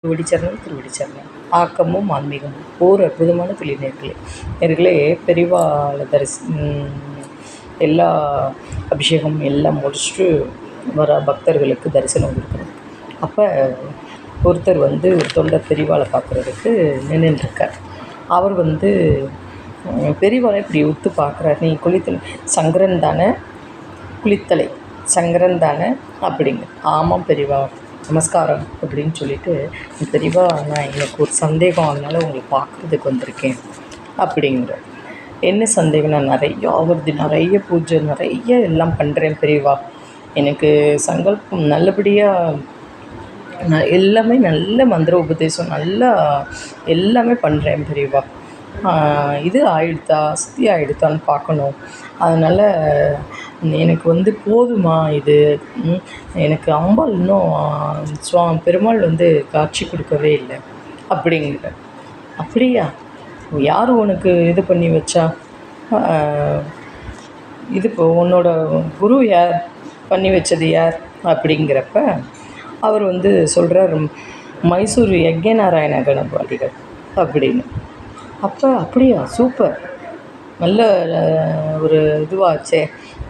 திருவடிச்சரணம் திருவடிச்சரணம். ஆக்கமும் ஆன்மீகமும் ஓர் அற்புதமான துளி நேர்களே பெரிவாளை எல்லா அபிஷேகம் எல்லாம் முடிச்சுட்டு வர பக்தர்களுக்கு தரிசனம் கொடுக்குறது. அப்போ ஒருத்தர் ஒரு தொண்டர் பெரிவாளை பார்க்குறதுக்கு நின்றுட்டுருக்கார். அவர் பெரிவாளை இப்படி உத்து பார்க்குறாரு. நீ குளித்தலை சங்கரன் தானே, குளித்தலை சங்கரன் தானே அப்படிங்க. ஆமாம் பெரிவா, நமஸ்காரம் அப்படின்னு சொல்லிட்டு, பெரியவா நான் எனக்கு ஒரு சந்தேகம், அதனால் உங்களை பார்க்குறதுக்கு வந்திருக்கேன் அப்படிங்கிற. என்ன சந்தேகம்? நான் நிறைய பூஜை நிறைய எல்லாம் பண்ணுறேன் பெரியவா. எனக்கு சங்கல்பம் நல்லபடியாக எல்லாமே நல்ல மந்திர உபதேசம் நல்லா எல்லாமே பண்ணுறேன் பெரியவா. இது ஆயிடுத்தா சித்தி ஆயிடுத்தான்னு பார்க்கணும். அதனால் எனக்கு போதுமா இது? எனக்கு அம்பாள் இன்னும் பெருமாள் காட்சி கொடுக்கவே இல்லை அப்படிங்கிற. அப்படியா? யார் உனக்கு இது பண்ணி வச்சா? இது இப்போ உன்னோட குரு யார் பண்ணி வச்சது யார் அப்படிங்கிறப்ப அவர் சொல்கிறார், மைசூர் யக்ஞநாராயண கணபாடிகள் அப்படின்னு. அப்போ அப்படியா, சூப்பர், நல்ல ஒரு இதுவாச்சே.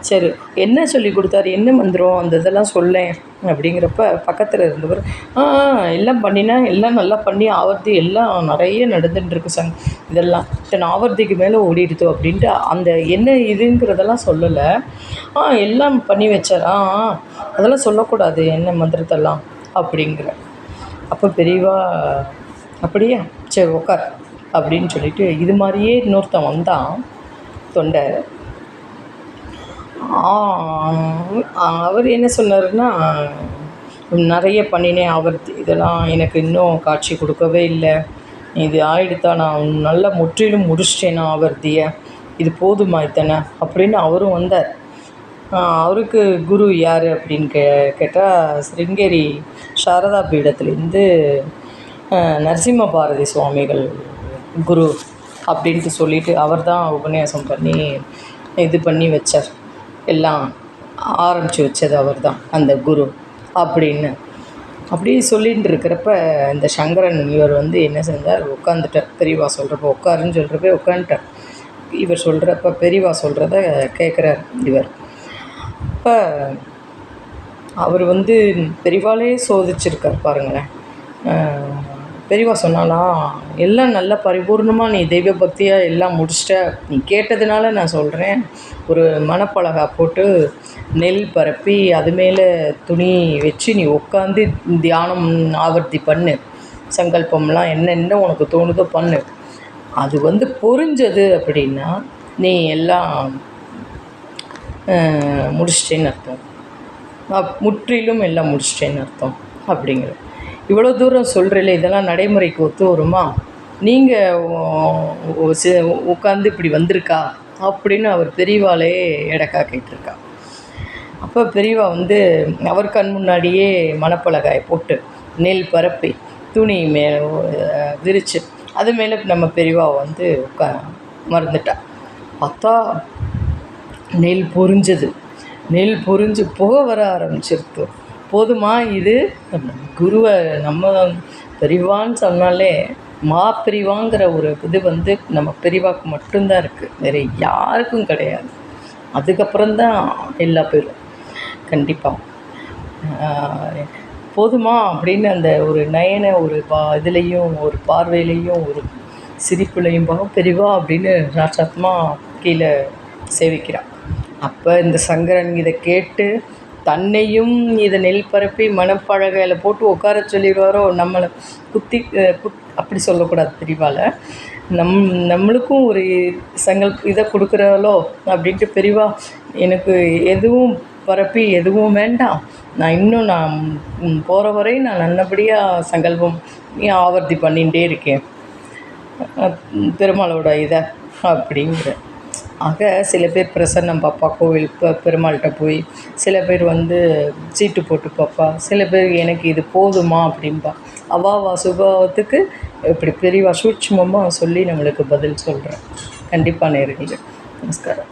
சரி, என்ன சொல்லி கொடுத்தாரு, என்ன மந்திரம், அந்த இதெல்லாம் சொல்லேன் அப்படிங்கிறப்ப பக்கத்தில் இருந்தவர் எல்லாம் பண்ணினா எல்லாம் நல்லா பண்ணி ஆவர்த்தி எல்லாம் நிறைய நடந்துட்டுருக்கு இதெல்லாம் இத்தனை ஆவர்த்திக்கு மேலே ஓடிடுதோ அப்படின்ட்டு அந்த என்ன இதுங்கிறதெல்லாம் சொல்லலை. எல்லாம் பண்ணி வச்சார். அதெல்லாம் சொல்லக்கூடாது என்ன மந்திரத்தெல்லாம் அப்படிங்கிற. அப்போ பெரியவா அப்படியா, சரி உட்கார் அப்படின்னு சொல்லிட்டு இது மாதிரியே இன்னொருத்தன் வந்தான் தொண்டை. அவர் என்ன சொன்னார்னா, நிறைய பண்ணினேன் ஆவர்த்தி, இதெல்லாம் எனக்கு இன்னும் காட்சி கொடுக்கவே இல்லை, இது ஆயிடுத்தா, நான் நல்லா முற்றிலும் முடிச்சிட்டேனா ஆவர்த்தியை, இது போதுமா இத்தனை அப்படின்னு அவரும் வந்தார். அவருக்கு குரு யார் அப்படின்னு கேட்டால் சிருங்கேரி சாரதா பீடத்துலேருந்து நரசிம்ம பாரதி சுவாமிகள் குரு அப்படின்ட்டு சொல்லிவிட்டு அவர் தான் உபன்யாசம் பண்ணி இது பண்ணி வச்சார், எல்லாம் ஆரம்பித்து வச்சது அவர் தான் அந்த குரு அப்படின்னு. அப்படியே சொல்லிகிட்டு இருக்கிறப்ப இந்த சங்கரன் இவர் என்ன செஞ்சார், உட்காந்துட்டார். பெரியவா சொல்கிறப்ப உட்காருன்னு சொல்கிறப்ப உட்காந்துட்டார். இவர் சொல்கிறப்ப பெரியவா சொல்கிறத கேட்குறார் இவர். இப்போ அவர் பெரியவாளே சோதிச்சிருக்கார் பாருங்களேன். பெரியவா சொன்னாலாம், எல்லாம் நல்லா பரிபூர்ணமாக நீ தெய்வ பக்தியாக எல்லாம் முடிச்சிட்ட, நீ கேட்டதுனால நான் சொல்கிறேன், ஒரு மணப்பலகா போட்டு நெல் பரப்பி அது மேலே துணி வச்சு நீ உட்காந்து தியானம் ஆவர்த்தி பண்ணு, சங்கல்பம்லாம் என்னென்ன உனக்கு தோணுதோ பண்ணு. அது பொரிஞ்சது அப்படின்னா நீ எல்லாம் முடிச்சிட்டேன்னு அர்த்தம், முற்றிலும் எல்லாம் முடிச்சிட்டேன்னு அர்த்தம் அப்படிங்கிற. இவ்வளோ தூரம் சொல்கிறீங்களே, இதெல்லாம் நடைமுறைக்கு ஒத்து வருமா? நீங்கள் உட்காந்து இப்படி வந்திருக்கா அப்படின்னு அவர் பெரியவாளே எடக்கா கேட்டிருக்கா. அப்போ பெரியவா அவர் கண் முன்னாடியே மணப்பலகாயை போட்டு நெல் பரப்பி துணி மேலே விரித்து அது மேலே நம்ம பெரியவா மறந்துட்டா. பார்த்தா நெல் பொரிஞ்சு புகை வர ஆரம்பிச்சிருக்கு. போதுமா இது? குருவை நம்ம பெரியவான்னு சொன்னாலே பெரியவாங்கிற ஒரு இது நம்ம பெரியவாக்கு மட்டும்தான் இருக்குது, வேறு யாருக்கும் கிடையாது. அதுக்கப்புறம்தான் எல்லா பேரும் கண்டிப்பாக. போதுமா அப்படின்னு அந்த ஒரு நயன ஒரு இதுலேயும் ஒரு பார்வையிலையும் ஒரு சிரிப்புலையும் பெரியவா அப்படின்னு சாட்சாத்மாக கீழே சேவிக்கிறான். அப்போ இந்த சங்கரன் இதை கேட்டு தன்னையும் இதை நெல் பரப்பி மணப்பலகையில் போட்டு உட்கார சொல்லிடுவாரோ, நம்மளை அப்படி சொல்லக்கூடாது பெரியவாள், நம்மளுக்கும் ஒரு இதை கொடுக்குறாளோ அப்படின்ட்டு பெரியவா எனக்கு எதுவும் பரப்பி எதுவும் வேண்டாம், நான் போகிற வரை நான் நல்லபடியாக சங்கல்பம் ஆவர்த்தி பண்ணிகிட்டே இருக்கேன் பெருமாளோட இதை அப்படிங்கிற. ஆக சில பேர் பிரசன்னம் பாப்பா கோவில் பெருமாள்கிட்ட போய், சில பேர் சீட்டு போட்டு பார்ப்பா, சில பேர் எனக்கு இது போதுமா அப்படின்பா. அவாவா சுபாவத்துக்கு இப்படி பெரியவா சூட்சமமாக சொல்லி நம்மளுக்கு பதில் சொல்கிறேன். கண்டிப்பாக நேயர்களே, நமஸ்காரம்.